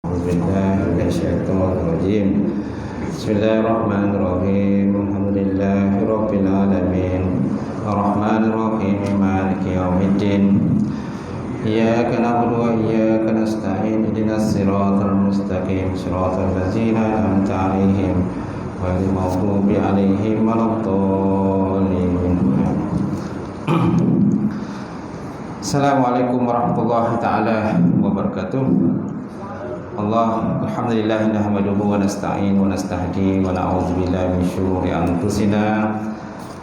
Bismillahirrahmanirrahim. Bismillahirrahmanirrahim. Alhamdulillahirabbil alamin. Arrahmanirrahim. Maliki yaumiddin. Iyyaka na'budu wa iyyaka nasta'in. Ihdinas siratal mustaqim. Siratal ladzina an'amta 'alaihim ghairil maghdubi 'alaihim waladdallin. Assalamualaikum warahmatullahi taala wabarakatuh. Allah, alhamdulillah, nahmaduhu wa nasta'in wa nastahdi wa na'udzu billahi min syururi anfusina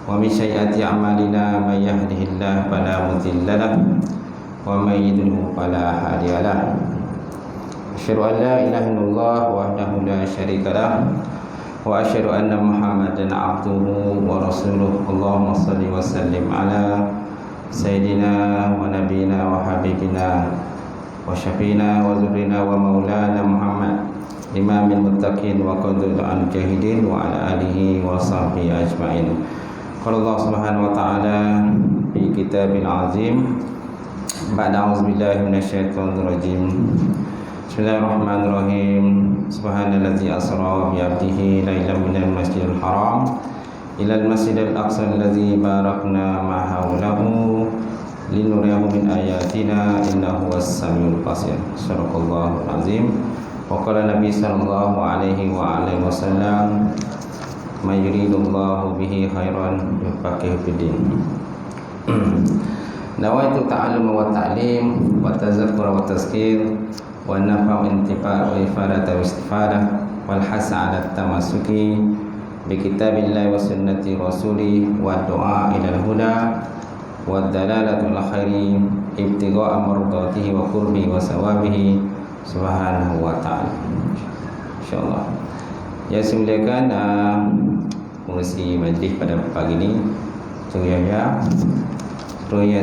wa min sayyiati a'malina. May yahdihillahu fala mudilla lahu wa may yudlil fala hadiya lahu. Asyhadu an la ilaha illallah wahdahu la syarika lahu wa asyhadu anna Muhammadan 'abduhu wa rasuluh. Allahumma shalli wa sallim ala sayyidina wa nabiyina wa habibina wa syafiina wa zurrina wa maulana Muhammad imamil muttaqin wa qadul an jahidin wa ala alihi wa sahbihi ajma'in. Qala Allah subhanahu wa ta'ala fi kitabil azim ba'da a'udzubillahi minasyaitonir rajim. Bismillahirrahmanirrahim. Subhanallazi asra bi 'abdihi lailan minal masjidil haram ilal masjidil aqsa allazi barakna ma hawlahu linuriyahu min ayatina innahu was-samiul basir. Shadaqallahul azim. Wa qala Nabi sallallahu alaihi wa alihi wasallam, may yuridullahu bihi khairan yufaqihu fid-din. Nawaitu ta'allum wa ta'lim wa tadhakkur wa tazkir wa nafa'u intifa' wa ifadata wa istifadah wal hasa 'ala tamassuki bi kitabillahi wa sunnati rasuli wa du'a ila al-huda wa dalalatul khairi ibtigha'a mardatihi wa qurbi wa sawabihi subhanahu wa ta'ala. Insyaallah. Ya, silakan mengurusi majlis pada pagi ini. Semuanya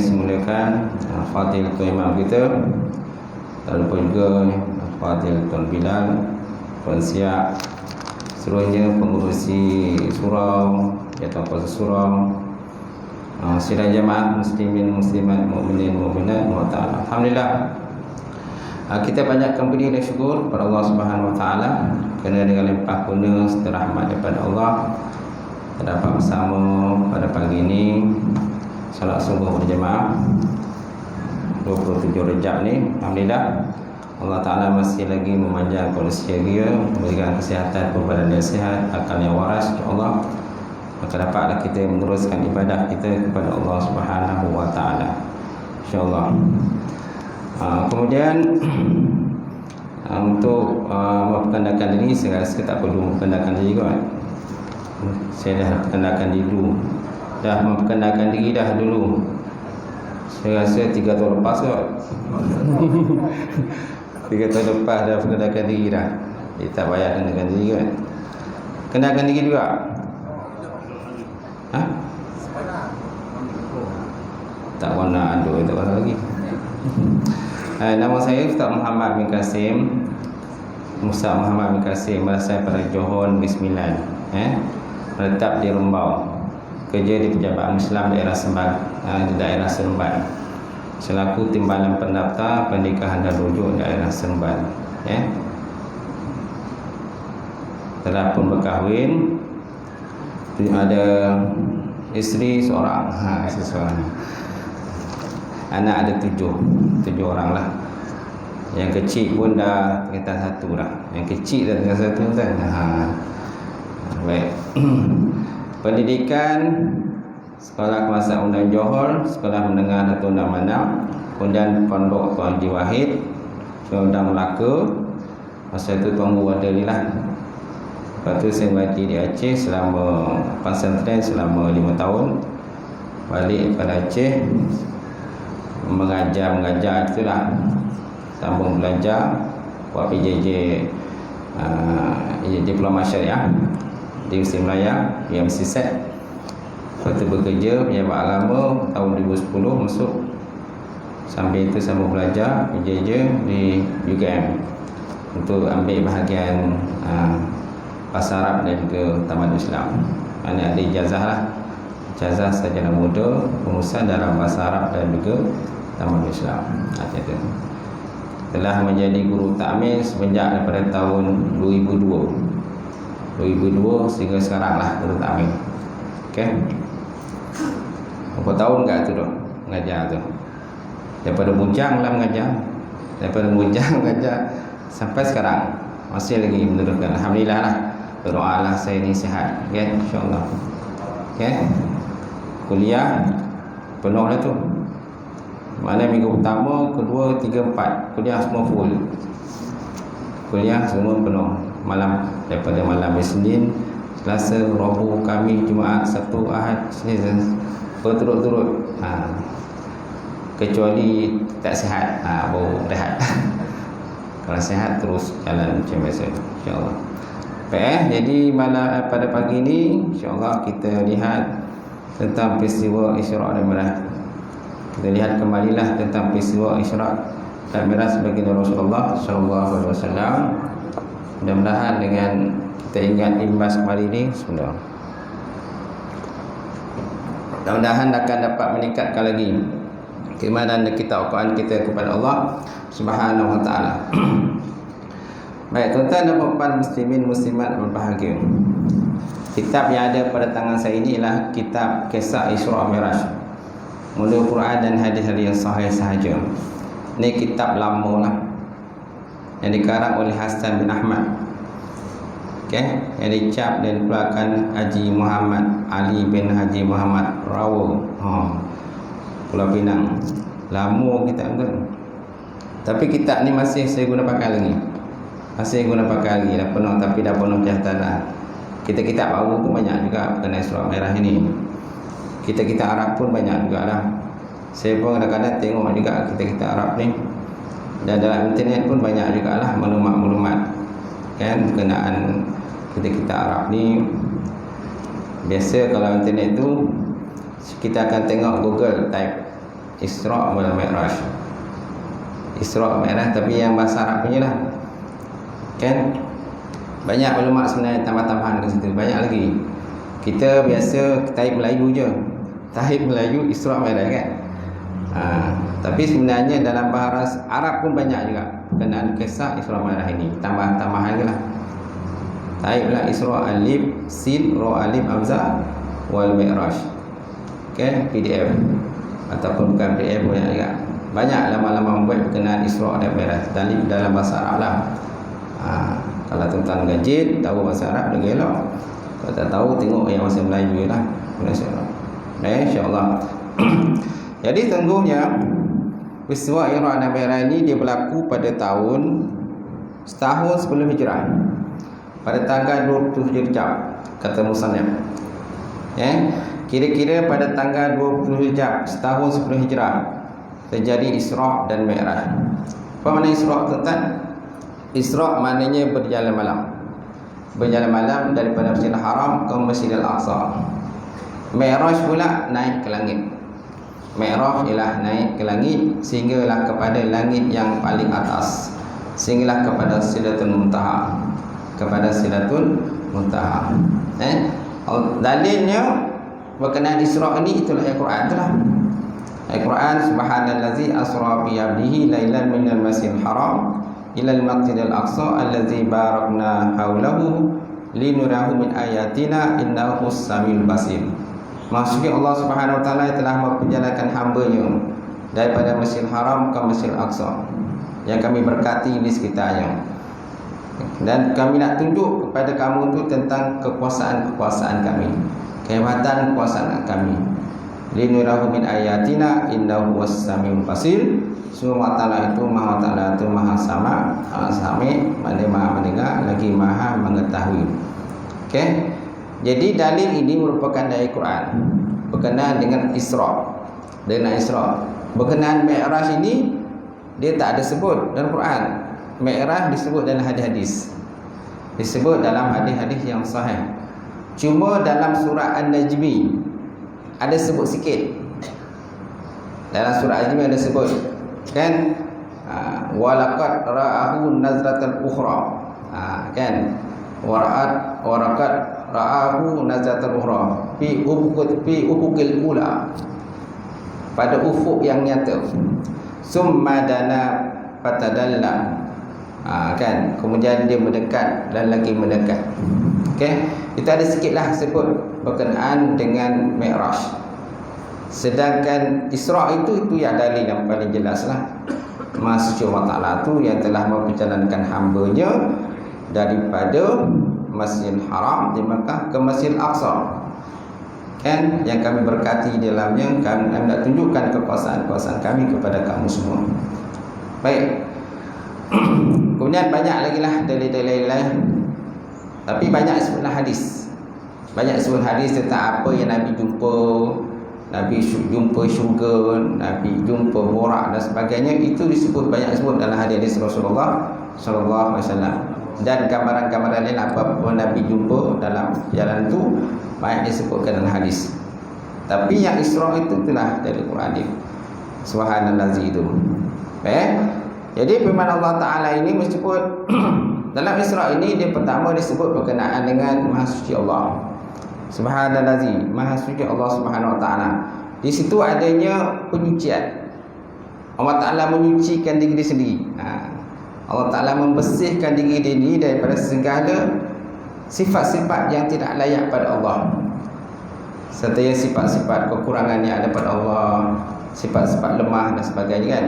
silakan Fadil Tuan Imam kita, dan lupa juga Fadil Tuan Bilal, Tuan Siap, seluruhnya pengurusi surau atau kuasa surau, sidang jemaah muslimin muslimat mukminin mukminat wa ta'ala. Alhamdulillah, kita banyakkan puji dan syukur kepada Allah Subhanahu wa taala kerana dengan limpah kurnia serta rahmat daripada Allah terdapat bersama pada pagi ini salat subuh berjemaah 27 Rejab ni. Alhamdulillah, Allah Ta'ala masih lagi memanjangkan usia dia, memberikan kesihatan kepada dia sihat, akal yang waras, insyaAllah. Maka dapatlah kita meneruskan ibadah kita kepada Allah Subhanahu wa ta'ala, insyaAllah. Kemudian untuk memperkenalkan diri, saya rasa tak perlu memperkenalkan diri kot. Saya dah perkenalkan diri dulu. Dah memperkenalkan diri dah dulu. Saya rasa 3 tahun lepas kot. 3 tahun lepas dah perkenalkan diri dah. Jadi tak payah kenalkan diri kan. Kenalkan diri juga. Ha? Tak warna aduk, tak warna lagi. Nama saya Ustaz Muhammad bin Kasim. Ustaz Muhammad bin Kasim, berasal pada Johor Negeri Sembilan. Menetap di Rembau. Kerja di Pejabat Islam daerah Seremban, di daerah Seremban, selaku timbalan pendaftar pernikahan dan rujuk daerah Seremban. Telah pun berkahwin, ada isteri seorang, anak ada 7 orang lah. Yang kecil pun dah tingkatan 1 dah. Yang kecil dah tingkatan 1 kan. Baik. Pendidikan Sekolah Kebangsaan Undang Johor, Sekolah Menengah Datuk Undang Manap, kemudian Pondok Tuan Haji Wahid, Undang Melaka. Masa itu Tuan Guru ada ni lah. Lepas tu saya ngaji di Aceh selama pesantren selama 5 tahun. Balik pada Aceh mengajar itulah, sambung belajar, buat PJJ Diploma Syariah di Usia Melaya, PMC Set. Lepas tu bekerja pejabat agama tahun 2010 masuk. Sambil itu sambung belajar PJJ di UKM untuk ambil bahagian Bahasa Arab dan juga Tamadun Islam. Ini ada ijazah lah, ijazah sarjana muda pengurusan dalam Bahasa Arab dan juga Tamadun Islam. Itu. telah menjadi guru takmil semenjak daripada tahun 2002 sehingga sekarang lah guru takmil. Okey. Berapa tahun kat tu dah mengajar tu. Daripada bujang lah mengajar. Daripada bujang mengajar sampai sekarang masih lagi meneruskan. Alhamdulillah lah. Berdoalah saya ni sihat. Okey, insya-Allah. Okey. Kuliah penuh lah tu. Mana minggu pertama, kedua, tiga, empat kuliah semua full. Kuliah semua penuh. Malam, daripada malam Isnin, Selasa, Rabu, Khamis, Jumaat, Sabtu, Ahad, Senin, berturut-turut. Kecuali tak sihat, baru rehat. Kalau sihat terus jalan macam biasa, insya-Allah. Jadi pada pagi ini insya-Allah kita lihat tentang peristiwa Isra' dan Mi'raj. Kita lihat kembalilah tentang peristiwa Isra' dan Mi'raj sebagai Rasulullah sallallahu alaihi wasallam. Mudah-mudahan dengan kita ingat imbas kembali ini sebenarnya, mudah-mudahan akan dapat meningkatkan lagi keimanan kita, takwaan kita kepada Allah Subhanahu wa taala. Baik, tuan-tuan dan puan muslimin muslimat berbahagia. Kitab yang ada pada tangan saya ini ialah kitab Kisah Isra' Mi'raj. Mula Quran dan hadis-hadis yang sahih sahaja. Ini kitab lama lah, yang dikarang oleh Hasan bin Ahmad. Okey, yang dicap dan dikeluarkan Haji Muhammad Ali bin Haji Muhammad Rawo, Pulau Pinang. Lama kitab tu. Tapi kitab ni masih saya guna pakai lagi. Masih guna pakai lagi. Dah penuh, tapi dah penuh dah. Kitab-kitab baru pun banyak juga berkenaan Isra' Mi'raj ini. Kitab-kitab Arab pun banyak juga lah. Saya pun kadang-kadang tengok juga kitab-kitab Arab ni. Dan dalam internet pun banyak juga lah maklumat-maklumat kan berkenaan kitab-kitab Arab ni. Biasa kalau internet tu kita akan tengok Google type Isra' wal Mi'raj. Isra' Mi'raj tapi yang bahasa Arab punya lah. Kan? Banyak maklumat sebenarnya, tambah-tambahan ke situ. Banyak lagi. Kita biasa type Melayu je. Type Melayu Isra' Mi'raj kan? Tapi sebenarnya dalam bahasa Arab pun banyak juga berkenaan kisah Isra' Mi'raj ini. Tambahan je lah. Type lah Isra' alif sin ra alif hamzah wal Mi'raj. Okay? PDF ataupun bukan PDF banyak juga. Banyak lama-lama membuat berkenaan Isra' dan Mi'raj dalam bahasa Arab lah. Kalau tuan-tuan gajit tahu bahasa Arab lagi elok. Kalau tak tahu tengok yang bahasa Melayu lah. InsyaAllah. Jadi sungguhnya peristiwa Isra' dan Mi'raj ini dia berlaku pada setahun sebelum hijrah, pada tanggal 27 Rejab, kata musannif. Kira-kira pada tanggal 27 Rejab, setahun sebelum hijrah, terjadi Isra' dan Mi'raj. Apa makna Isra', tuan-tuan? Isra' maknanya berjalan malam. Berjalan malam daripada Masjidil Haram ke Masjidil Aqsa. Mi'raj pula naik ke langit. Mi'raj ialah naik ke langit sehinggalah kepada langit yang paling atas, sehinggalah kepada Sidratul Muntaha. Kepada Sidratul Muntaha. Dalilnya berkenaan Isra' ini itulah Al-Quran itulah. Al-Quran, subhanallazi asra bi 'abdihi lailan minal masjidil haram ilal masjidil aqsa allazi barakna haulahu linurahu min ayatina innahu samiul basir. Maksudnya Allah Subhanahu wa taala telah memperjalankan hamba-Nya daripada Masjidil Haram ke Masjidil Aqsa yang kami berkati di sekitarnya. Dan kami nak tunjuk kepada kamu itu tentang kekuasaan kami, kehebatan kekuasaan kami. Linurahu min ayatina innahu was-samiul basir. Semua Ta'ala itu Maha Sama, Sami, Maha mendengar, lagi Maha mengetahui. Okey. Jadi dalil ini merupakan dari Quran berkenaan dengan Isra'. Berkenaan Mi'raj ini dia tak ada sebut dalam Quran. Mi'raj disebut dalam hadis-hadis. Disebut dalam hadis-hadis yang sahih. Cuma dalam surah An-Najmi ada sebut sikit. Dalam surah An-Najmi ada sebut kan, walaqad ra'ahu nazratan ukhra, kan, waraqad ra'ahu nazratan ukhra fi ufuqil ula, pada ufuk yang nyata. Summa dana fatadalla. Kan, kemudian dia mendekat dan lagi mendekat. Okey, itu ada sikitlah sebut berkenaan dengan Mi'raj. Sedangkan Isra itu yang dalil yang paling jelaslah. Maha suci Allah Ta'ala tu yang telah memperjalankan hamba-Nya daripada Masjidil Haram di Makkah ke Masjidil Aqsa. Kan, yang kami berkati di dalamnya, kami nak tunjukkan kekuasaan-kekuasaan kami kepada kamu semua. Baik. Kemudian banyak lagi lah dalil-dalil lain. Tapi banyak sebutlah hadis. Banyak sebut hadis tentang apa yang Nabi jumpa. Nabi jumpa syurga, Nabi jumpa borak dan sebagainya. Itu disebut, banyak disebut dalam hadis Rasulullah sallallahu alaihi wasallam. Dan gambaran-gambaran lain apa Nabi jumpa dalam jalan itu banyak disebutkan dalam hadis. Tapi yang Isra itu telah dari Quran dia. Subhanallazi itu. Jadi firman Allah Ta'ala ini disebut dalam Isra ini, dia pertama disebut berkenaan dengan Maha Suci Allah. Subhanallazi, Maha Suci Allah Subhanahu Wa Ta'ala. Di situ adanya penyucian. Allah Ta'ala menyucikan diri dia sendiri. Allah Ta'ala membersihkan diri dia ini daripada segala sifat-sifat yang tidak layak pada Allah, serta sifat-sifat kekurangan yang ada pada Allah, sifat-sifat lemah dan sebagainya kan.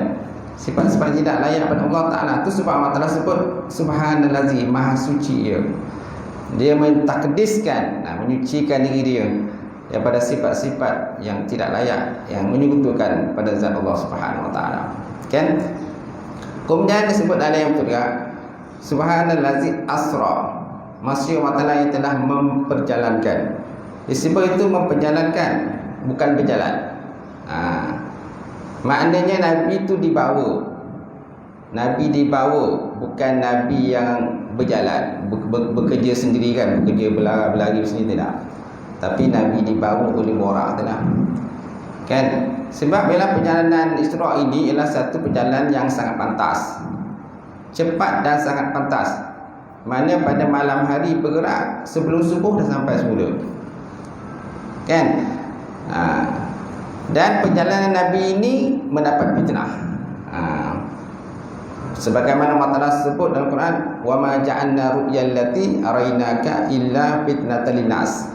Sifat-sifat tidak layak pada Allah Ta'ala itu sebab Allah Ta'ala sebut Subhanallazi, Maha Suci dia. Dia mentakdiskan, menyucikan diri dia daripada sifat-sifat yang tidak layak, yang menyekutukan pada zat Allah Subhanahu Wa Ta'ala. Kan? Kemudian disebut dalam yang kedua Subhanallazi asra, Maha Allah Ta'ala yang telah memperjalankan. Disebut itu memperjalankan, bukan berjalan. Maknanya Nabi itu dibawa. Nabi dibawa, bukan Nabi yang berjalan, bekerja sendiri kan, bekerja berlari sendiri, tidak. Tapi Nabi dibawa oleh borak telah. Kan? Sebab bila perjalanan Isra ini ialah satu perjalanan yang sangat pantas, cepat dan sangat pantas. Mana pada malam hari bergerak, sebelum subuh dah sampai semula. Kan? Dan perjalanan Nabi ini mendapat fitnah. Sebagaimana Allah Ta'ala sebut dalam Quran, wa ma ja'alna ru'yal lati arainaka illa fitnatan linnas.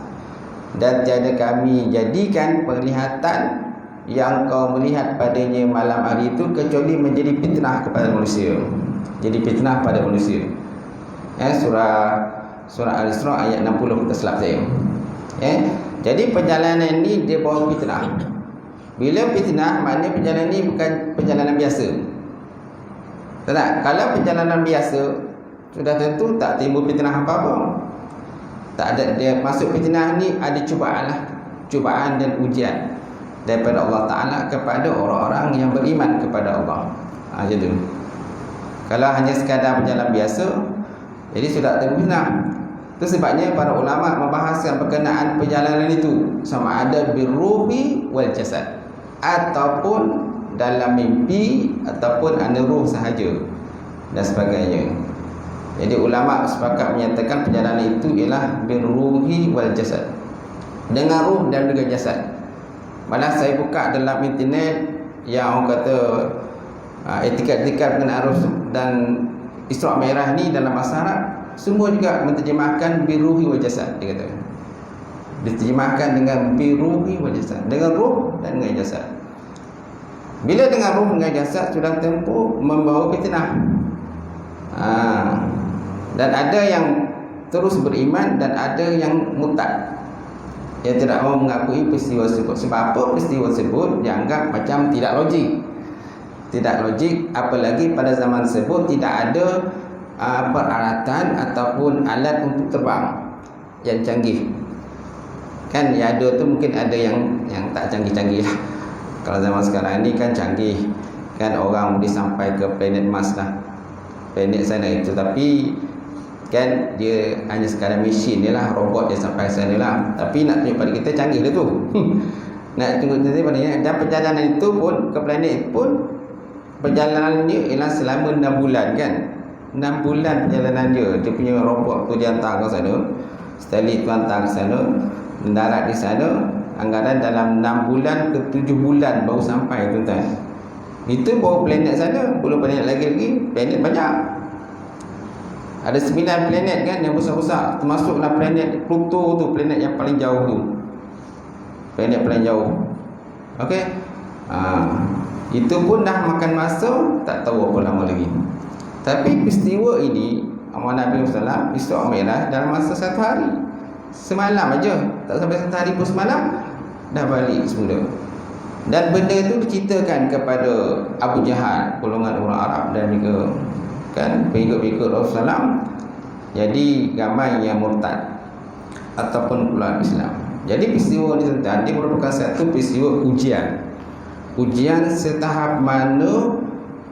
Dan tiada kami jadikan penglihatan yang kau melihat padanya malam hari itu kecuali menjadi fitnah kepada manusia. Jadi fitnah pada manusia. Surah Al-Isra ayat 60 kita silap saya. Jadi perjalanan ini dia bawa fitnah. Bila fitnah, maknanya perjalanan ini bukan perjalanan biasa. Tak? Kalau perjalanan biasa, sudah tentu tak timbul fitnah apa-apa. Tak ada, dia masuk fitnah ni ada cubaan lah, cubaan dan ujian daripada Allah Ta'ala kepada orang-orang yang beriman kepada Allah. Macam tu. Kalau hanya sekadar perjalanan biasa, jadi sudah timbul fitnah. Itu sebabnya para ulama membahaskan berkenaan perjalanan itu, sama ada birruhi wal jasad, ataupun dalam mimpi, ataupun ada ruh sahaja dan sebagainya. Jadi ulama sepakat menyatakan perjalanan itu ialah birruhi wal jasad, dengan ruh dan dengan jasad. Malah saya buka dalam internet yang orang kata etikat-etikat mengenai arus dan Isra Mi'raj ni dalam bahasa Arab, semua juga menterjemahkan birruhi wal jasad. Dia kata diterjemahkan dengan birruhi wal jasad, dengan ruh dan dengan jasad. Bila dengan ruh dengan jasad sudah tempuh membawa fitnah. Dan ada yang terus beriman dan ada yang murtad, yang tidak mau mengakui peristiwa tersebut. Sebab apa? Peristiwa tersebut dianggap macam tidak logik. Tidak logik, apalagi pada zaman tersebut tidak ada peralatan ataupun alat untuk terbang yang canggih. Kan yang ada tu mungkin ada yang tak canggih-canggih lah. Kalau zaman sekarang ni kan canggih, kan orang boleh sampai ke planet Mars lah, planet sana itu. Tapi kan dia hanya sekadar mesin dia lah, robot dia sampai sana lah. Tapi nak tunjuk pada kita canggih dia tu. Nak tunjuk kita pada dia. Dan perjalanan itu pun ke planet pun perjalanan dia ialah selama 6 bulan kan. 6 bulan perjalanan dia. Dia punya robot tu dia hantar ke sana, satelit tu hantar ke sana, mendarat di sana. Anggaran dalam 6 bulan ke 7 bulan baru sampai tuan-tuan. Itu baru planet sana, belum planet lagi, planet banyak. Ada 9 planet kan yang besar-besar, termasuklah planet Pluto tu, planet yang paling jauh tu. Planet paling jauh. Okey. Itu pun dah makan masa tak tahu apa lama lagi. Tapi peristiwa ini amal Nabi SAW Isra Mi'raj dalam masa 1 hari. Semalam aja, tak sampai 1 hari pun semalam dah balik semula. Dan benda itu diceritakan kepada Abu Jahal, golongan orang Arab dan juga kan pengikut-pengikut Rasulullah. Jadi ramai yang murtad ataupun keluar Islam. Jadi peristiwa ini tuan-tuan, dia merupakan satu peristiwa ujian. Ujian setahap mana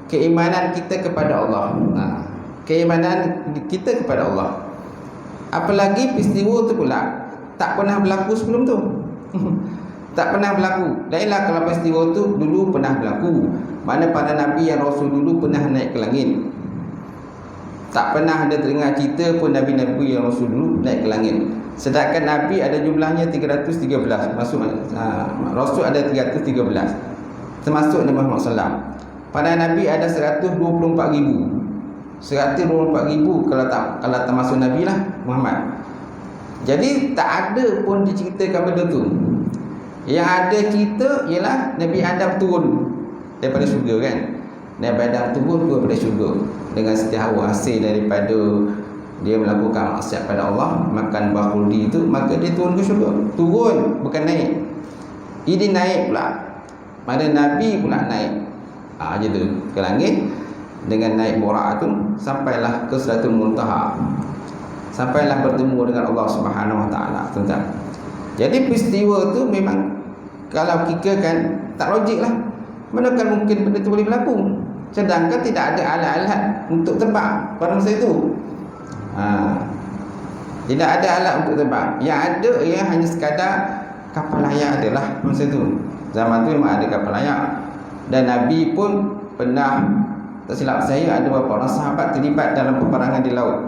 keimanan kita kepada Allah. Keimanan kita kepada Allah. Apalagi peristiwa itu pula tak pernah berlaku sebelum tu. Tak pernah berlaku. Lainlah kalau peristiwa itu dulu pernah berlaku. Mana para Nabi yang Rasul dulu pernah naik ke langit. Tak pernah ada dengar cerita pun Nabi-Nabi yang Rasul dulu naik ke langit. Sedangkan Nabi ada jumlahnya 313. Rasul ada 313. Termasuk Nabi Muhammad SAW. Para Nabi ada 124,000. 124,000 kalau termasuk Nabi lah Muhammad. Jadi tak ada pun diceritakan benda tu. Yang ada cerita ialah Nabi Adam turun daripada syurga kan. Nabi Adam turun daripada syurga dengan setiap hasil daripada dia melakukan maksiat pada Allah, makan buah khuldi itu, maka dia turun ke syurga. Turun, bukan naik. Ini naik pula. Pada Nabi pula naik je tu ke langit dengan naik Buraq tu, sampailah ke Sidratul Muntaha, sampailah bertemu dengan Allah Subhanahu Wa Taala. Tuan-tuan, jadi peristiwa tu memang kalau fikirkan tak logik lah. Manakala mungkin benda tu boleh berlaku, sedangkan tidak ada alat-alat untuk terbang pada masa itu. Tidak ada alat untuk terbang. Yang ada ia hanya sekadar kapal layar adalah masa itu. Zaman tu memang ada kapal layar. Dan Nabi pun pernah, tak silap saya, ada beberapa orang sahabat terlibat dalam peperangan di laut.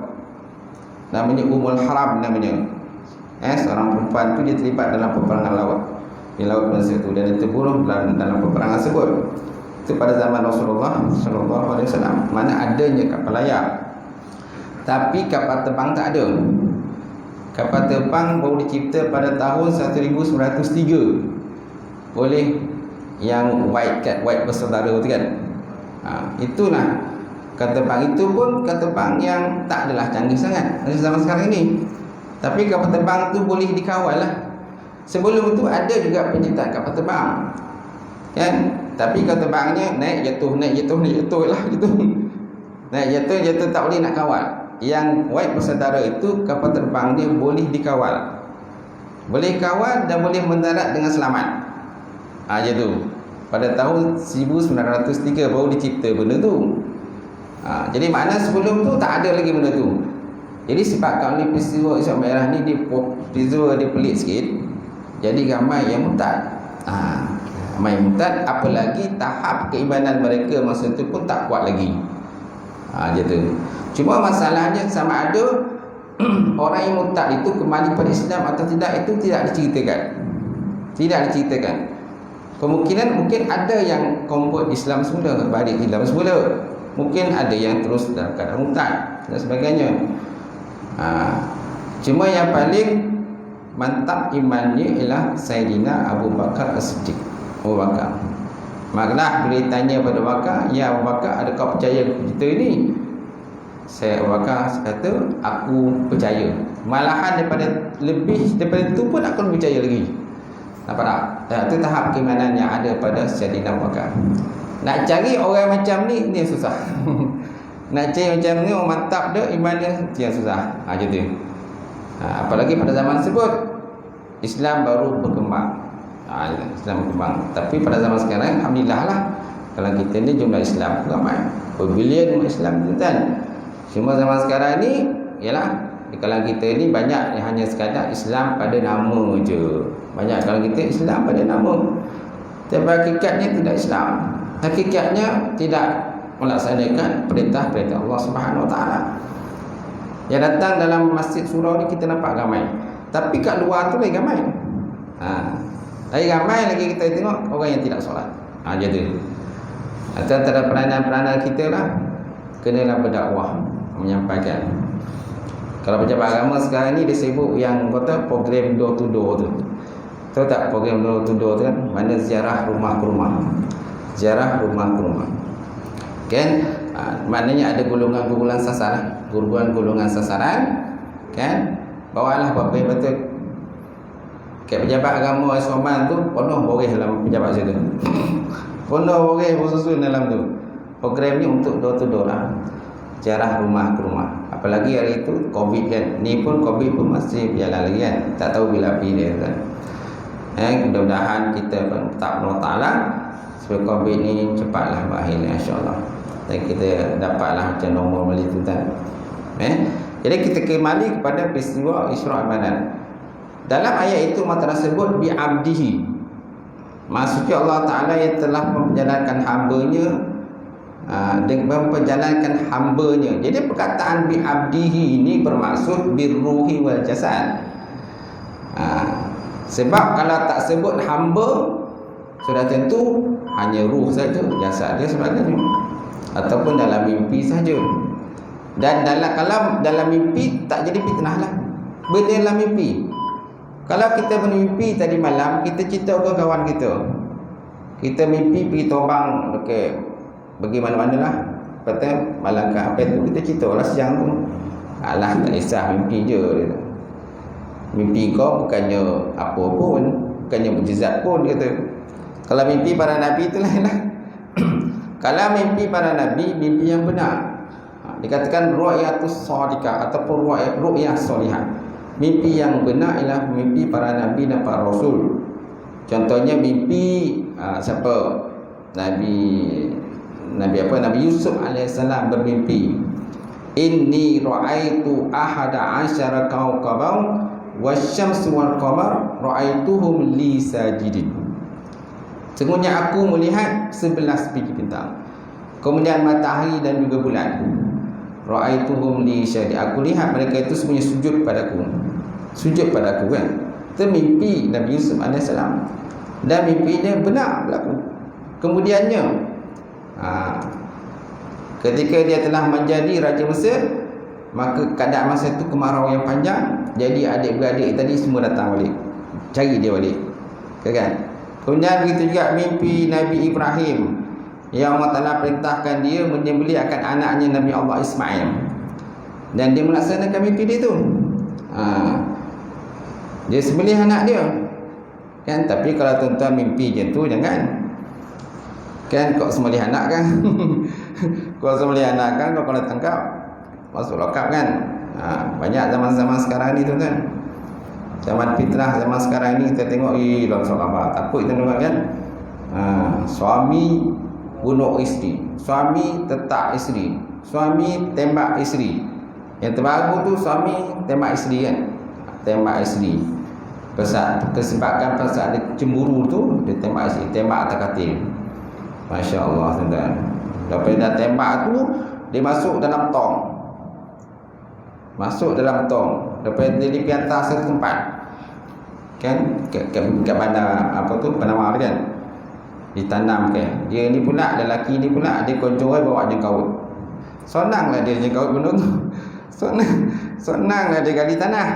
Namanya Ummul Haram namanya. Seorang perempuan tu dia terlibat dalam peperangan laut di laut masa itu, dan dia terbunuh dalam peperangan tersebut. Itu pada zaman Rasulullah SAW, mana adanya kapal layar. Tapi kapal terbang tak ada. Kapal terbang baru dicipta pada tahun 1903 oleh yang white bersaudara tu kan. Itulah kapal terbang. Itu pun kapal terbang yang tak adalah canggih sangat pada zaman sekarang ini. Tapi kapal terbang tu boleh dikawal lah. Sebelum itu ada juga penciptaan kapal terbang kan. Tapi kapal terbangnya naik jatuh lah gitu. Naik jatuh tak boleh nak kawal. Yang white bersaudara itu kapal terbang dia boleh dikawal. Boleh kawal dan boleh mendarat dengan selamat. Je tu. Pada tahun 1903 baru dicipta benda tu. Jadi makna sebelum tu tak ada lagi benda tu. Jadi sebabkan oleh peristiwa Isra Mi'raj ni peristiwa dia pelik sikit. Jadi ramai yang murtad. Ramai yang murtad, apalagi tahap keimanan mereka masa tu pun tak kuat lagi. Je tu. Cuma masalahnya sama ada orang yang murtad itu kembali pada Islam atau tidak, itu tidak diceritakan. Tidak diceritakan. Kemungkinan mungkin ada yang convert Islam semula, balik Islam semula. Mungkin ada yang terus dalam keadaan murtad dan sebagainya. Cuma yang paling mantap imannya ialah Sayyidina Abu Bakar As-Siddiq. Abu Bakar. Maklah bila ditanya pada Abu Bakar, "Ya Abu Bakar, adakah percaya kita ini?" Saya Abu Bakar kata, "Aku percaya." Malahan lebih daripada itu pun aku percaya lagi. Nampak tak? Itu tahap keimanan yang ada pada Sayyidina Abu Bakar. Nak cari orang macam ni yang susah. Nak cari macam ni orang mantap dia imannya, yang susah. Je tu. Apalagi pada zaman tersebut Islam baru berkembang. Islam berkembang. Tapi pada zaman sekarang alhamdulillah lah, kalau kita ni jumlah Islam ramai, berbilion Islam kan. Cuma zaman sekarang ni ialah kalau kita ni banyak yang hanya sekadar Islam pada nama je. Banyak kalau kita Islam pada nama, tapi hakikatnya tidak Islam. Hakikatnya tidak melaksanakan perintah-perintah Allah Subhanahu Wa Taala. Yang datang dalam masjid surau ni kita nampak ramai, tapi kat luar tu lagi ramai. Lagi ramai lagi kita tengok orang yang tidak solat. Je tu. Atau antara peranan-peranan kita lah, kenalah berdakwah, menyampaikan. Kalau pejabat agama sekarang ni dia sibuk yang kata program door to door tu. Tahu tak program door to door tu kan? Mana ziarah rumah ke rumah. Ziarah rumah ke rumah. Kan? Maknanya ada golongan-golongan sasaran, golongan sasaran, kan? Bawalah apa yang betul. Kat pejabat agama Islam tu penuh boreh dalam pejabat situ. Penuh boreh bersusun dalam tu. Program ni untuk door to door lah. Ziarah rumah ke rumah. Apalagi hari itu Covid kan. Ni pun Covid pun masih berjalan lagi kan. Tak tahu bila api dia kan. Mudah-mudahan kita tak ta'ala supaya Covid ni cepatlah berakhir insya-Allah. Dan kita dapatlah macam normal balik tu kan. Jadi kita kembali kepada peristiwa Isra' Mi'raj. Dalam ayat itu mata tersebut bi abdihi. Maksudnya Allah Taala yang telah menjalankan hamba-Nya dengan memperjalankan hamba-Nya. Jadi perkataan bi abdihi ini bermaksud birruhi wal jasad. Sebab kalau tak sebut hamba, sudah tentu hanya ruh saja, jasad dia sebagainya, ataupun dalam mimpi saja. Dan kalau dalam mimpi tak jadi fitnah lah. Benda dalam mimpi. Kalau kita bermimpi tadi malam, kita cerita ke kawan kita, kita mimpi pergi tombang dekat pergi mana-mana lah, kata malam ke apa tu, kita cerita lah siang tu. Alah, tak kisah, mimpi je. Mimpi kau bukannya apa pun, bukannya mukjizat pun, kata. Kalau mimpi para nabi tu lain lah. Kalau mimpi para nabi, mimpi yang benar, dikatakan ru'yatus shadiqah ataupun ru'yah salihah. Mimpi yang benar ialah mimpi para nabi dan para rasul. Contohnya mimpi siapa? Nabi Yusuf alaihissalam bermimpi, inni ra'aitu ahada asyara kawkaban wasyamsu wal qamar ra'aituhum li sajidin. Sesungguhnya aku melihat 11 biji bintang, kemudian matahari dan juga bulan. Ra'aituhum li sajidin. Aku lihat mereka itu semuanya sujud padaku. Sujud padaku kan. Itu mimpi Nabi Yusuf AS. Dan mimpi dia benar berlaku. Kemudiannya ketika dia telah menjadi Raja Mesir, maka keadaan masa itu kemarau yang panjang. Jadi adik-beradik tadi semua datang balik, cari dia balik, kan? Kemudian begitu juga mimpi Nabi Ibrahim, yang Allah Ta'ala perintahkan dia menyembelih akan anaknya Nabi Allah Ismail, dan dia melaksanakan mimpi dia tu. Dia sembelih anak dia, kan? Tapi kalau tuan-tuan mimpi macam tu, jangan, kan? Kau sembelih anak kan? Kau sembelih anak kan, kau kena tangkap, masuk lokap kan? Banyak zaman-zaman sekarang ni tuan-tuan, zaman fitnah zaman sekarang ni, kita tengok langsung apa, takut kita dengar kan? Suami bunuh isteri, suami tetak isteri, suami tembak isteri. Yang terbaru tu suami tembak isteri kan? Tembak isteri. Kesebabkan pasal dia cemburu tu, dia tembak isteri, tembak atas katil. Masya Allah tuan-tuan. Lepas dah tembak tu, dia masuk dalam tong. Masuk dalam tong. Lepas dia dipiantar satu tempat, kan? Kat bandar apa tu, penawar kan? Ditanam kan? Dia ni pula, lelaki ni pula, dia koncorai bawa jengkaut. Senanglah dia jengkaut benda tu. Senanglah dia gali tanah.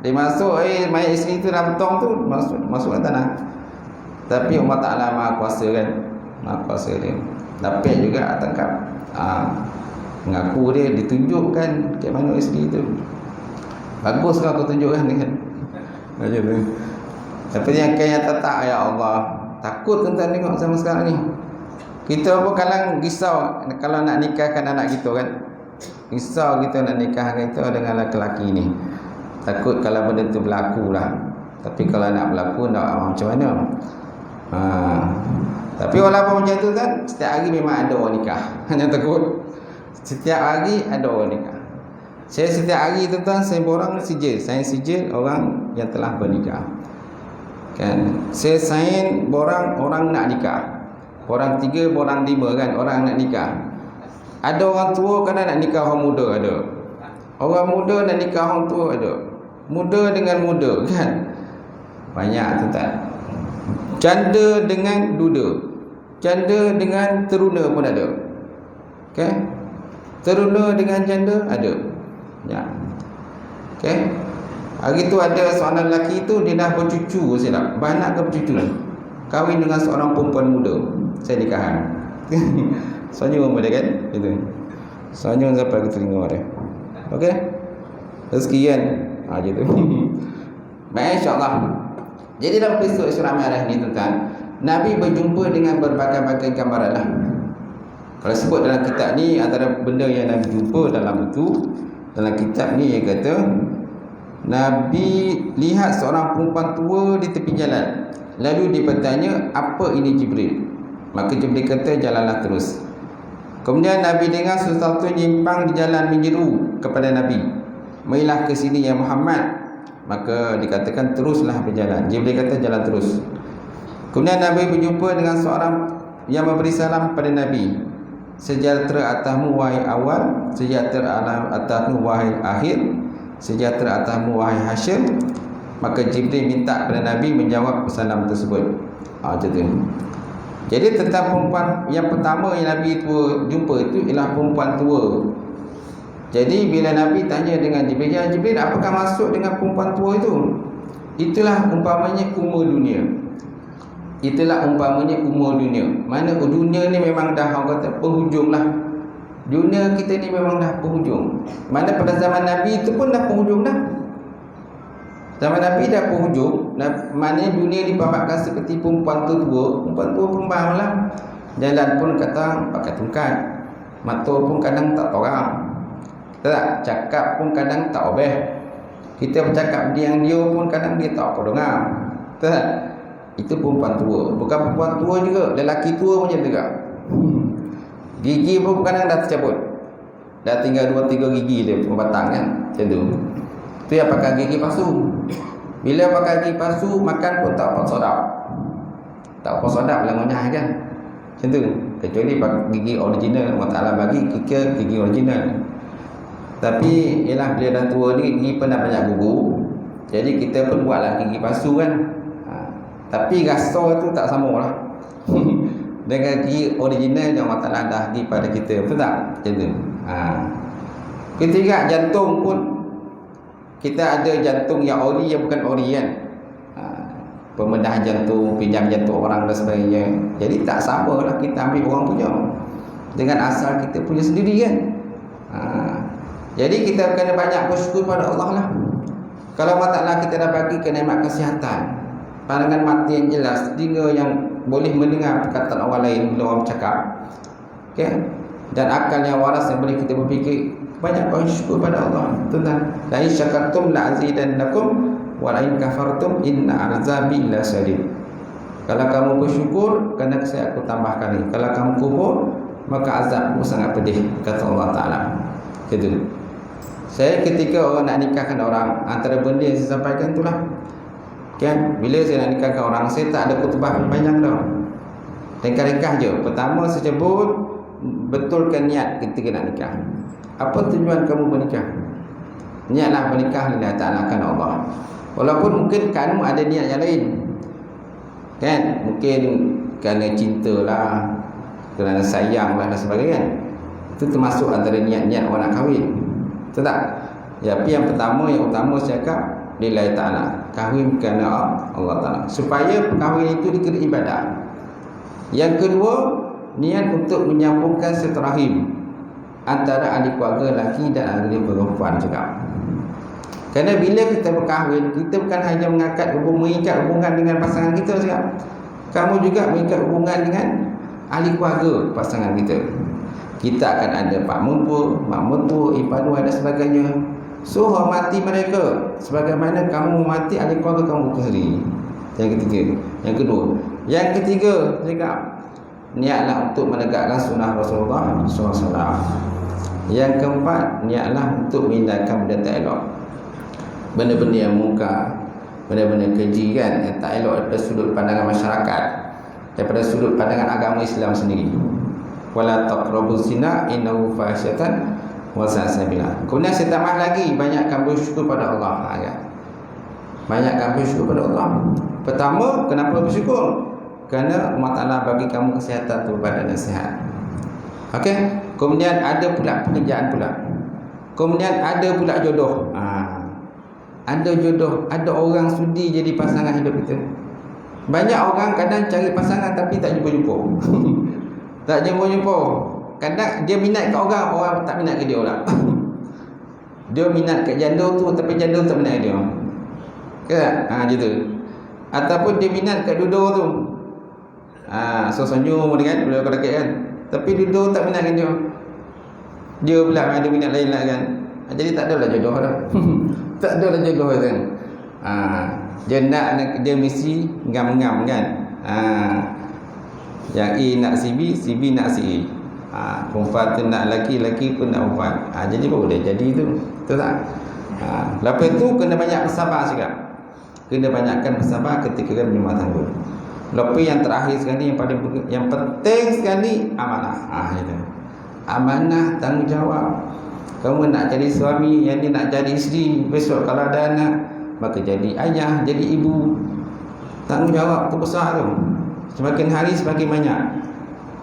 Dia masuk mayat isteri tu dalam tong tu, masuk dalam tanah. Tapi Allah Ta'ala Maha Kuasa kan? Maha Kuasa dia. Dapat juga tangkap. Mengaku dia, ditunjukkan kat mana isteri tu. Bagus kau tunjukkan kan? Macam tu. Tapi yang tak, ya Allah, takut tuan-tuan tengok zaman sekarang ni. Kita pun kadang risau kalau nak nikahkan anak kita kan. Risau kita nak nikahkan kita dengan lelaki ni. Takut kalau benda tu berlaku lah. Tapi kalau nak berlaku, nak macam mana? Tapi walaupun macam tu kan, setiap hari memang ada orang nikah. Hanya takut, setiap hari ada orang nikah. Saya setiap hari tuan-tuan, saya borang sijil. Saya sijil orang yang telah bernikah, kan? Saya sign borang orang nak nikah. Borang 3, borang 5 kan, orang nak nikah. Ada orang tua kadang nak nikah orang muda ada. Orang muda nak nikah orang tua ada. Muda dengan muda kan. Banyak tuan-tuan. Janda dengan duda. janda dengan teruna pun ada. Okey. Teruna dengan janda ada. Ya. Okey. Hari tu ada seorang lelaki tu, dia dah bercucu silap. Beranak ke bercucu. Kahwin dengan seorang perempuan muda. Saya nikahan. Senyum dia kan? Itu. Senyum sampai ke telinga dia. Okey. Rezeki kan? Gitu. Baik, insya-Allah. Jadi dalam peristiwa Isra Mi'raj ni tuan, Nabi berjumpa dengan berbagai-bagai gambaran lah. Kalau sebut dalam kitab ni, antara benda yang Nabi jumpa dalam kitab ni, dia kata Nabi lihat seorang perempuan tua di tepi jalan. Lalu dia bertanya, apa ini Jibril? Maka Jibril kata, jalanlah terus. Kemudian Nabi dengar sesuatu nyimpang di jalan menyeru kepada Nabi, marilah ke sini ya Muhammad. Maka dikatakan teruslah berjalan. Jibril kata jalan terus. Kemudian Nabi berjumpa dengan seorang yang memberi salam pada Nabi. Sejahtera atasmu wahai awal, sejahtera atasmu wahai akhir, sejahtera atasmu wahai Hasyim. Maka Jibril minta kepada Nabi menjawab salam tersebut. Macam tu. Jadi tentang perempuan yang pertama yang Nabi tua jumpa itu ialah perempuan tua. Jadi bila Nabi tanya dengan Jibril, ya Jibril, apakah maksud dengan perempuan tua itu? Itulah umpamanya umur dunia. Itulah umpamanya umur dunia. Mana dunia ni memang dah orang kata penghujung lah. Dunia kita ni memang dah penghujung. Mana pada zaman Nabi itu pun dah penghujung dah. Zaman Nabi dah penghujung. Mana dunia dipabatkan seperti perempuan tua. Perempuan tua pun lah. Jalan pun kata pakai tungkat. Motor pun kadang tak orang. Tak, cakap pun kadang tak obeh. Kita bercakap dia pun kadang dia tak apa dengar. Tak? Itu perempuan tua. Bukan perempuan tua juga, lelaki tua pun macam tu juga. Gigi pun kadang dah tercabut. Dah tinggal 2-3 gigi dia batang kan. Macam tu. Tu yang pakai gigi palsu. Bila pakai gigi palsu, makan pun tak apa sedap. Tak apa sedap lah ngunyah kan. Macam tu. Kecuali pakai gigi original, Allah Ta'ala bagi kikir gigi original. Tapi ialah bila dah tua ni, gigi pun dah banyak gugur. Jadi kita pun buatlah gigi palsu kan. Tapi rasa tu tak sama lah. Dengan gigi original yang Allah Ta'ala dah di pada kita. Betul tak? Macam tu. Ketiga, jantung pun. Kita ada jantung yang ori, yang bukan ori kan. Pembedahan jantung, pinjam jantung orang dan sebagainya. Jadi tak sama lah kita ambil orang punya dengan asal kita punya sendiri kan. Jadi kita kena banyak bersyukur pada Allah lah. Kalau Allah Ta'ala kita dah bagi kenikmat kesihatan, pandangan mata yang jelas, telinga yang boleh mendengar perkataan orang lain bila orang bercakap, okay? Dan akal yang waras yang boleh kita berfikir, banyak bersyukur pada Allah. Tuan-tuan, la in syakartum la azidannakum wa la in kafartum inna azabi lasyadid. Kalau kamu bersyukur, kerana saya aku tambahkan ni. Kalau kamu kufur, maka azabku sangat pedih, kata Allah Ta'ala. Gitu. Saya ketika orang nak nikahkan orang, antara benda yang saya sampaikan itulah kan, bila saya nak nikahkan orang, saya tak ada khutbah panjang dah. Ringkas-ringkas je. Pertama saya sebut, betulkan niat ketika nak nikah. Apa tujuan kamu bernikah? Niatlah bernikah lillahi ta'ala kan Allah. Walaupun mungkin kamu ada niat yang lain, kan? Mungkin kerana cinta lah, kerana sayang lah dan sebagainya. Itu termasuk antara niat-niat orang nak kahwin. Betul tak? Ya, tapi yang pertama, yang utama saya cakap lillahi ta'ala, kahwin kerana Allah Ta'ala, supaya perkahwinan itu dikira ibadah. Yang kedua, niat untuk menyambungkan silaturahim antara ahli keluarga lelaki dan ahli perempuan juga. Kerana bila kita berkahwin, kita bukan hanya mengikat hubungan dengan pasangan kita saja. Kamu juga mengikat hubungan dengan ahli keluarga pasangan kita. Kita akan ada pak mertua, mak mertua, ipar dan sebagainya. So hormati mereka sebagaimana kamu menghormati ahli keluarga kamu sendiri. Yang ketiga. Yang kedua. Yang ketiga juga, niatlah untuk menegakkan sunnah Rasulullah SAW. Yang keempat, niatlah untuk menghindarkan benda tak elok, benda-benda yang munkar, benda-benda keji kan, yang tak elok daripada sudut pandangan masyarakat, daripada sudut pandangan agama Islam sendiri. Wala taqrabuz zina innahu fahisyatan wa sa'a sabila. Kemudian saya tambah lagi, banyakkan bersyukur pada Allah. Banyakkan bersyukur pada Allah. Pertama, kenapa bersyukur? kerana Allah Ta'ala bagi kamu kesihatan tu badan yang sihat. Okey. Kemudian ada pula pekerjaan pula. Kemudian ada pula jodoh. Ada jodoh. Ada orang sudi jadi pasangan hidup kita. Banyak orang kadang cari pasangan tapi tak jumpa-jumpa. Tak jumpa-jumpa. Kadang dia minat kat orang, orang tak minat ke dia pula. Dia minat kat janda tu tapi janda tak minat ke dia. Ke tak? Gitu. Ataupun dia minat kat duduk tu. So senyum dia kan, bila kau dekat kan. Tapi duduk tak minat dengan dia. Dia pula ada minat lain lah kan. Jadi tak adalah jodoh dah. Tak adalah jodoh kan. Dia nak, dia mesti ngam-ngam kan. Yang A nak si B, si B nak si A. Perempuan tu nak lelaki, lelaki pun nak perempuan. Jadi boleh jadi tu. Betul tak? Lepas tu kena banyak bersabar juga. Kena banyakkan bersabar ketika kan berumah tangga. Lepas yang terakhir sekali, yang penting sekali, amanah. Itu. Amanah, tanggungjawab. Kamu nak jadi suami, yang ni nak jadi isteri. Besok kalau ada anak, maka jadi ayah, jadi ibu. Tanggungjawab tu besar tu. Semakin hari semakin banyak.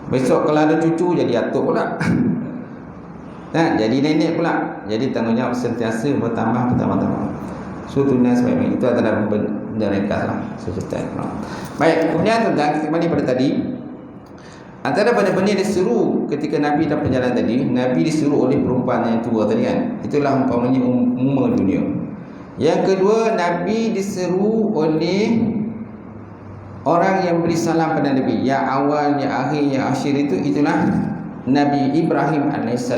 Besok kalau ada cucu, jadi atuk pula. Jadi nenek pula. Jadi tanggungjawab sentiasa bertambah. So tunai sebaik-baik. Itu adalah benda ringkas lah. Baik, kemudian tentang kembali pada tadi. Antara benda-benda yang diseru ketika Nabi dalam perjalanan tadi, Nabi diseru oleh perempuan yang tua tadi kan. Itulah umpamanya umum dunia. Yang kedua, Nabi diseru oleh orang yang beri salam pada Nabi. Yang awal, yang akhir, yang akhir itulah Nabi Ibrahim AS,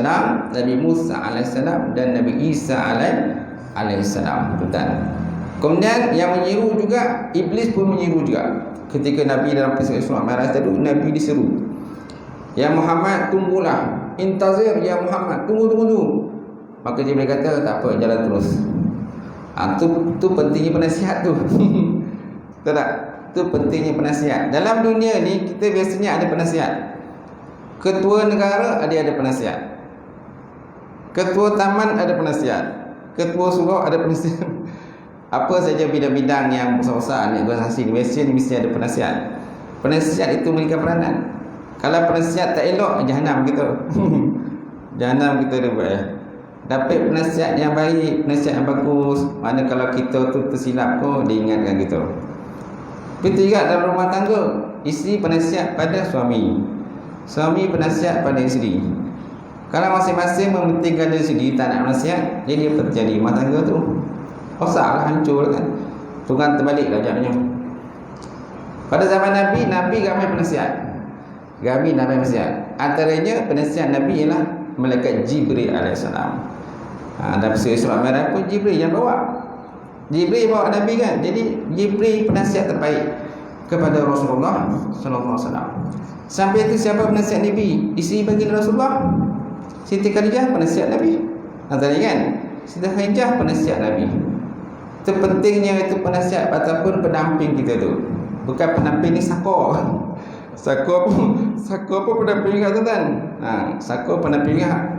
Nabi Musa AS dan Nabi Isa AS. Betul. Kemudian yang menyeru juga, Iblis pun menyeru juga. Ketika Nabi dalam peristiwa Isra Mi'raj tadi, Nabi diseru, ya Muhammad, tunggulah. Intazir ya Muhammad, tunggu. Maka dia berkata, tak apa, jalan terus. Tu pentingnya penasihat tu. Betul tak? Tu pentingnya penasihat. Dalam dunia ni kita biasanya ada penasihat. Ketua negara ada penasihat. Ketua taman ada penasihat. Ketua surau ada penasihat. Apa saja bidang-bidang yang besar-besar ni organisasi ni mesti ada penasihat. Penasihat itu memberikan peranan. Kalau penasihat tak elok, jahanam kita. Jahanam kita dia buat. Dapat penasihat yang baik, penasihat yang bagus, mana kalau kita tu tersilap kau, dia ingatkan kita. Begitu juga dalam rumah tangga, isteri penasihat pada suami, suami penasihat pada isteri. Kalau masing-masing mementingkan diri sendiri, tak nak penasihat, jadi apa terjadi? Rumah tangga tu rosaklah, hancur kan. Tuhan terbaliklah jadinya. Pada zaman Nabi ramai penasihat. Ramai penasihat. Antaranya penasihat Nabi ialah malaikat Jibril AS. Dalam Isra Mi'raj pun Jibril yang bawa. Jibril bawa Nabi kan. Jadi Jibril penasihat terbaik kepada Rasulullah sallallahu alaihi wasallam. Sampai itu siapa penasihat Nabi? Isteri baginda Rasulullah, Siti Khadijah penasihat Nabi. Antaranya kan, Siti Khadijah penasihat Nabi. Itu pentingnya itu penasihat ataupun pendamping kita tu. Bukan pendamping ni sako. Sako pun pendamping juga tuan. Sako pendamping juga.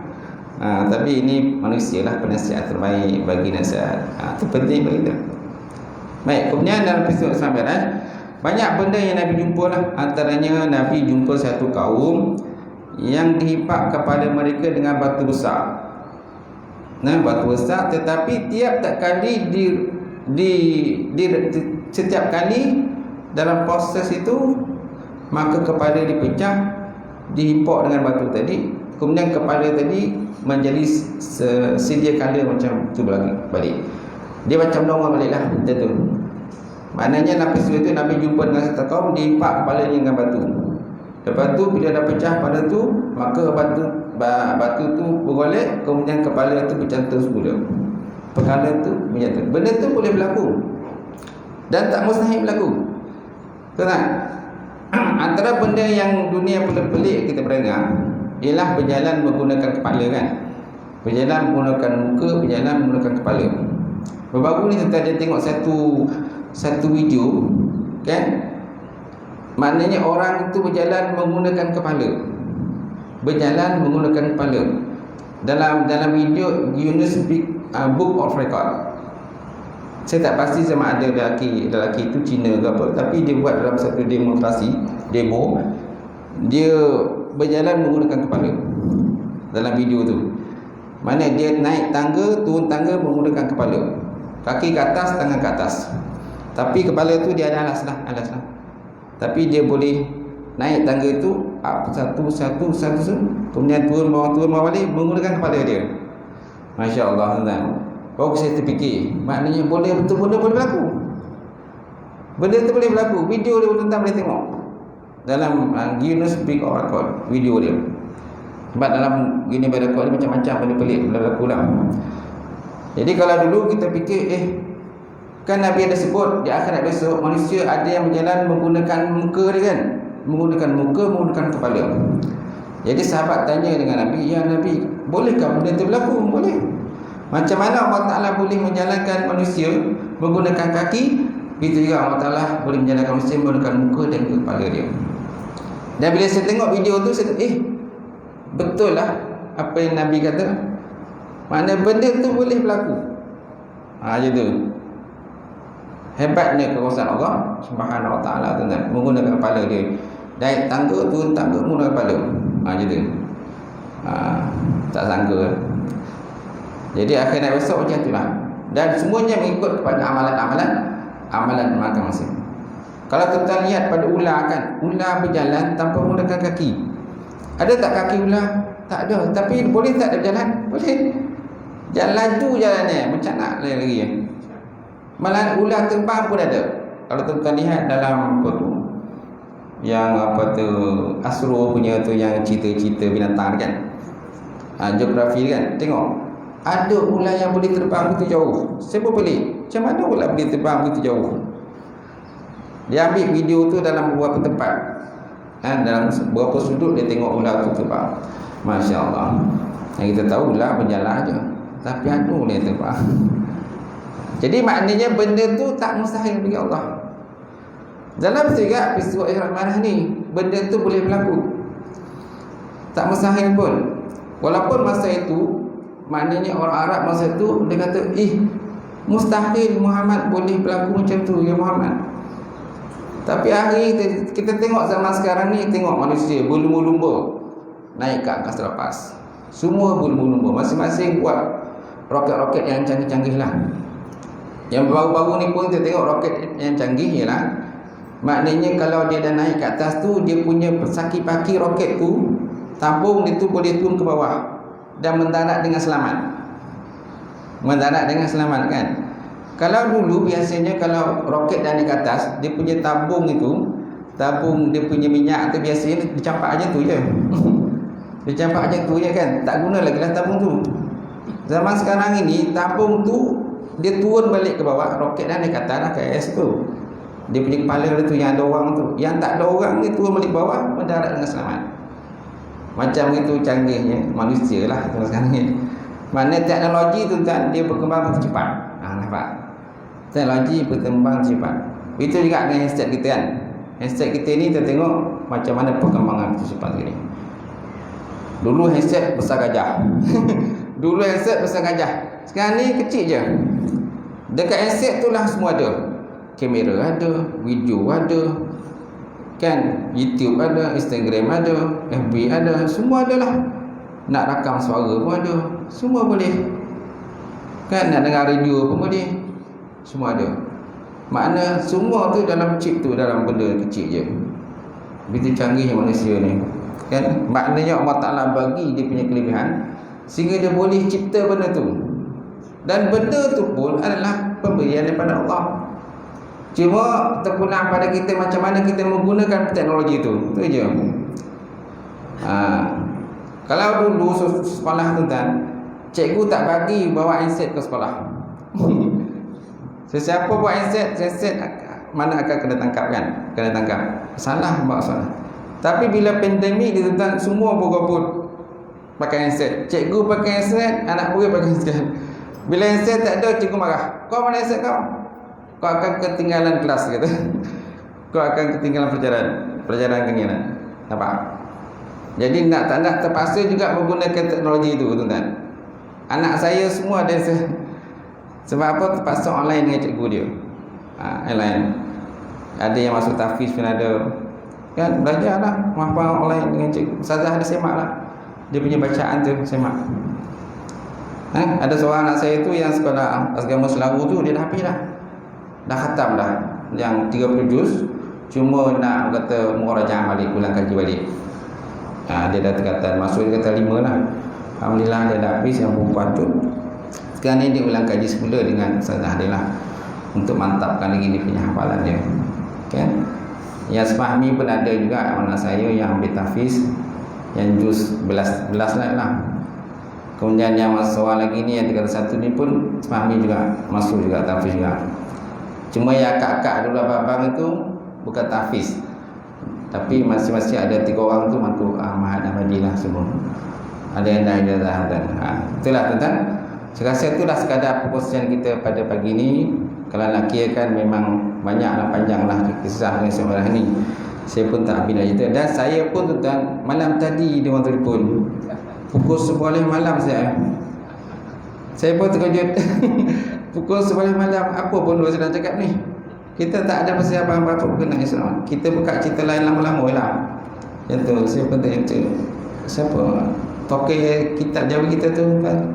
Tapi ini manusia lah penasihat terbaik bagi nasihat. Itu penting bagi kita. Baik, kemudian dalam peristiwa Isra Mi'raj banyak benda yang Nabi jumpa lah. Antaranya Nabi jumpa satu kaum yang dihimpak kepada mereka dengan batu besar. Batu besar, tetapi tiap tak kali setiap kali dalam proses itu, maka kepala dipecah, dihimpuk dengan batu tadi, kemudian kepala tadi menjadi sedia kala macam tu balik. Dia macam normal baliklah macam tu. Maknanya dalam peristiwa itu Nabi jumpa dengan satu kaum, dihimpak kepalanya dengan batu. Lepas tu bila dah pecah pada tu, maka batu tu bergolek, kemudian kepala tu bercantum semula. Perkara tu menyata. Benda tu boleh berlaku dan tak mustahil berlaku. Betul tak? Antara benda yang dunia pelik-pelik kita pernah ialah berjalan menggunakan kepala kan. Berjalan menggunakan muka, berjalan menggunakan kepala. Baru-baru ni kita ada tengok satu video kan. Maknanya orang itu berjalan menggunakan kepala. Berjalan menggunakan kepala. Dalam video Guinness Book of Record. Saya tak pasti sama ada lelaki itu Cina ke apa, tapi dia buat dalam satu demo, dia berjalan menggunakan kepala dalam video tu. Mana dia naik tangga, turun tangga menggunakan kepala. Kaki ke atas, tangan ke atas. Tapi kepala tu dia ada alas lah. Tapi dia boleh naik tangga tu satu, kemudian turun bawah balik menggunakan kepala dia. Masya Allah, tuan-tuan. Baru saya terfikir, maknanya betul benda boleh berlaku. Benda tu boleh berlaku. Video dia tuan-tuan boleh tengok dalam Guinness Book of Record, video dia. Sebab dalam Guinness Book of Record ni macam-macam benda pelik boleh berlaku lah. Jadi kalau dulu kita fikir, kan Nabi ada sebut di akhirat besok manusia ada yang berjalan menggunakan muka dia kan, menggunakan muka, menggunakan kepala. Jadi sahabat tanya dengan Nabi, ya Nabi, bolehkah benda itu berlaku? Boleh. Macam mana Allah Ta'ala boleh menjalankan manusia menggunakan kaki, begitu juga Allah Ta'ala boleh menjalankan manusia menggunakan muka dan kepala dia. Dan bila saya tengok video tu, saya betul lah apa yang Nabi kata. Makna benda tu boleh berlaku. Macam tu. Hebatnya kekuasaan Allah Subhanahu Wa Ta'ala, tuan-tuan, menggunakan kepala dia. Naik tangga, turun tangga menggunakan kepala. Macam tu. Tak sangka. Jadi akhirat besok macam itulah. Dan semuanya mengikut kepada amalan masing-masing. Kalau kita lihat pada ular kan, ular berjalan tanpa menggunakan kaki. Ada tak kaki ular? Tak ada. Tapi boleh tak dia berjalan? Boleh. Jalan laju jalannya, macam nak lagi. Malah ular terbang pun ada. Kalau kita lihat dalam apa tu, yang apa tu, Astro punya tu, yang cerita-cerita binatang kan, geografi kan, tengok ada ular yang boleh terbang begitu jauh. Saya pun pelik, macam mana ular boleh terbang begitu jauh. Dia ambil video tu dalam beberapa tempat, dalam beberapa sudut dia tengok ular tu terbang. Masya Allah. Yang kita tahu ular berjalan aja, tapi ada ular yang terbang. Jadi maknanya benda tu tak mustahil bagi Allah. Dalam peristiwa Ihram Marah ni, benda tu boleh berlaku, tak mustahil pun. Walaupun masa itu, maknanya orang Arab masa itu dia kata, mustahil Muhammad boleh berlaku macam tu, ya Muhammad. Tapi hari kita tengok zaman sekarang ni, tengok manusia berlumba-lumba naik ke angkasa lepas. Semua berlumba-lumba, masing-masing buat roket-roket yang canggih-canggih lah. Yang baru-baru ni pun kita tengok roket yang canggih ialah, maknanya kalau dia dah naik ke atas tu, dia punya saki-paki roket tu, tabung itu boleh turun ke bawah dan mendarat dengan selamat. Mendarat dengan selamat kan. Kalau dulu biasanya kalau roket dah naik ke atas, dia punya tabung itu, tabung dia punya minyak tu biasanya dicampak aja tu je. Dicampak aja tu je kan, tak guna lagi lah tabung tu. Zaman sekarang ini tabung tu dia turun balik ke bawah, roket dah naik ke atas, ke AS tu. Dia punya kepala dia tu yang ada orang tu, yang tak ada orang ni turun balik ke bawah, mendarat dengan selamat. Macam itu canggihnya manusia lah sekarang ni. Mana teknologi tu kan, dia berkembang begitu cepat. Nampak? Teknologi berkembang cepat. Itu juga dengan handset kita kan. Handset kita ni kita tengok macam mana perkembangan begitu cepat ni. Dulu handset besar gajah. Dulu handset besar gajah. Sekarang ni kecil je. Dekat handset tu lah semua ada. Kamera ada, video ada, kan, YouTube ada, Instagram ada, FB ada, semua ada lah. Nak rakam suara pun ada, semua boleh. Kan, nak dengar radio pun boleh, semua ada. Makna semua tu dalam chip tu, dalam benda kecil je. Begitu canggihnya manusia ni, kan. Maknanya Allah Ta'ala bagi dia punya kelebihan sehingga dia boleh cipta benda tu. Dan benda tu pun adalah pemberian daripada Allah. Cuma terpulang pada kita macam mana kita menggunakan teknologi itu. Itu je. Kalau dulu sekolah tu kan, cikgu tak bagi bawa handset ke sekolah. Sesiapa bawa handset mana akan kena tangkap kan? Kena tangkap. Salah bawa salah. Tapi bila pandemik dia tentang semua berebut pakai handset. Cikgu pakai handset, anak murid pakai handset. Bila handset tak ada, cikgu marah. Kau mana handset kau? Kau akan ketinggalan kelas kata. Kau akan ketinggalan pelajaran kenianan. Nampak? Jadi nak tak nak terpaksa juga menggunakan teknologi itu, tuan-tuan. Anak saya semua ada Sebab apa? Terpaksa online dengan cikgu dia. Online. Ada yang masuk tahfiz pun ada. Kan belajarlah mahfal online dengan cikgu. Ustazah ada semak lah. Dia punya bacaan tu semak. Ada seorang anak saya tu yang sekolah agama Selawu tu, dia dah hafid dah. Dah khatam dah. Yang 30 juz. Cuma nak kata murajaah balik, ulang kaji balik. Dia dah tingkatan masuk, dia kata 5 lah. Alhamdulillah dia dah habis yang perempuan tu. Sekarang ni dia ulang kaji semula dengan ustazah dia lah, untuk mantapkan lagi dia punya hafalan dia. Kan? Yang Fahmi pun ada juga anak saya yang ambil tahfiz, yang juz 11 lah. Kemudian yang seorang lagi ni yang 31 ni pun Fahmi juga masuk juga tahfiz juga. Cuma yang akak-akak dulu abang itu bukan tahfiz, tapi masing-masing ada 3 orang tu mantu Ahmad Ahmadi lah semua. Ada yang dah ijazah dan itulah tuan-tuan. Saya rasa itulah sekadar perkongsian kita pada pagi ni. Kalau nak kira kan memang banyaklah, panjanglah kisah dengan seorang ni. Saya pun tak habis cerita. Dan saya pun tuan-tuan, malam tadi dia orang telefon pukul 11 malam saya pun terkejut. Pukul 11 malam, apa pun dua sedang cakap ni. Kita tak ada persiapan apa-apa berkenaan Islam. Kita buka cerita lain lama-lama lah. Yang tu saya pun terkejut. Siapa tokoh kitab Jawa kita tu kan?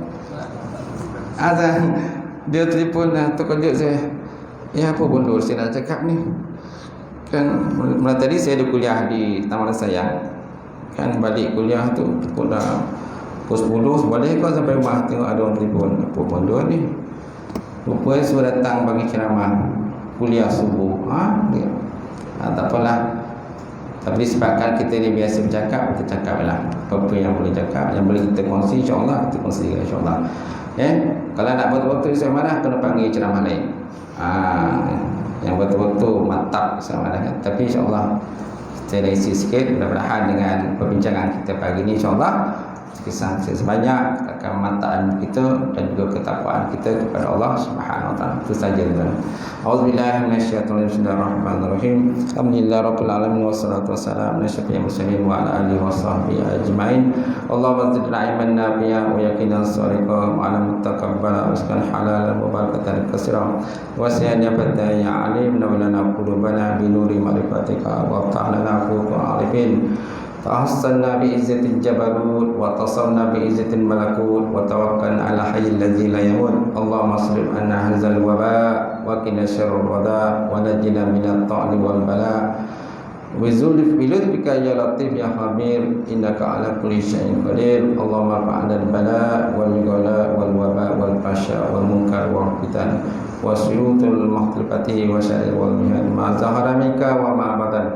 Azan. Dia telefon dah, terkejut saya. Ya apa pun dua saya nak cakap ni. Kan malam tadi saya ada kuliah di Taman Sayang. Kan balik kuliah tu pukul 10 balik kau sampai rumah, tengok ada orang telefon. Apa pun dua ni. Rupanya suruh datang bagi ceramah kuliah subuh. Tak apalah. Tapi sebabkan kita ni biasa bercakap, kita cakap lah apa yang boleh cakap, yang boleh kita kongsi, insyaAllah kita kongsi, insyaAllah. Kalau nak betul-betul saya marah, kena panggil ceramah lain. Yang betul-betul mantap sama kan. Tapi insyaAllah kita isi sikit, mudah-mudahan dengan perbincangan kita pagi ni insyaAllah kisah sebanyak kemantaan kita dan juga ketakwaan kita kepada Allah Subhanahu wa taala. Itu saja tuan. Auzubillahi minasyaitonir rajim. Bismillahirrahmanirrahim. Alhamdulillahirabbil alamin wassalatu wassalamu ala asyrofil mursalin wa ala alihi washabbihi ajmain. Allahumma zidna ilman nafi'a wa yaqinan shalihan wa 'amalan mutaqabbala wa rizqan halalan wa barakatan katsiran. Wa sayyidina fataya alim wa lana qulubana bi nuri ma'rifatika wa ta'ala fuqa arifin. فأحسنا بعزة الجبروت وتصلنا بعزة الملكوت وتوكلنا على حي الذي لا يموت. اللهم اصرف عنا هذا الوباء وقنا شر الرداء ونجنا من الطعن والبلاء بلطفك يا لطيف يا خبير إنك على كل شيء قدير. اللهم ارفع عنا البلاء والغلاء والوباء والفحشاء والمنكر والفتن وسيوط المختلفة وشر والمهن ما ظهر منك وما بطن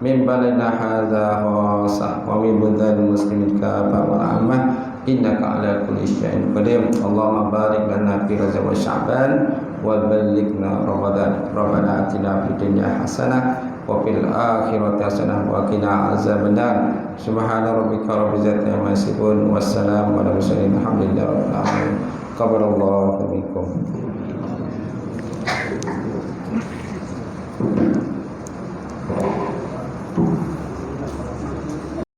من بلدنا هذا خاصة ومن بلدان المسلمين كافة والعامة إنك على كل شيء قدير. اللهم بارك لنا في رجب وشعبان وبلغنا رمضان. ربنا آتنا في الدنيا حسنة وفي الآخرة حسنة وقنا عذاب النار. سبحان ربك رب العزة عما يصفون والسلام على المرسلين الحمد لله رب العالمين. قبل الله منكم.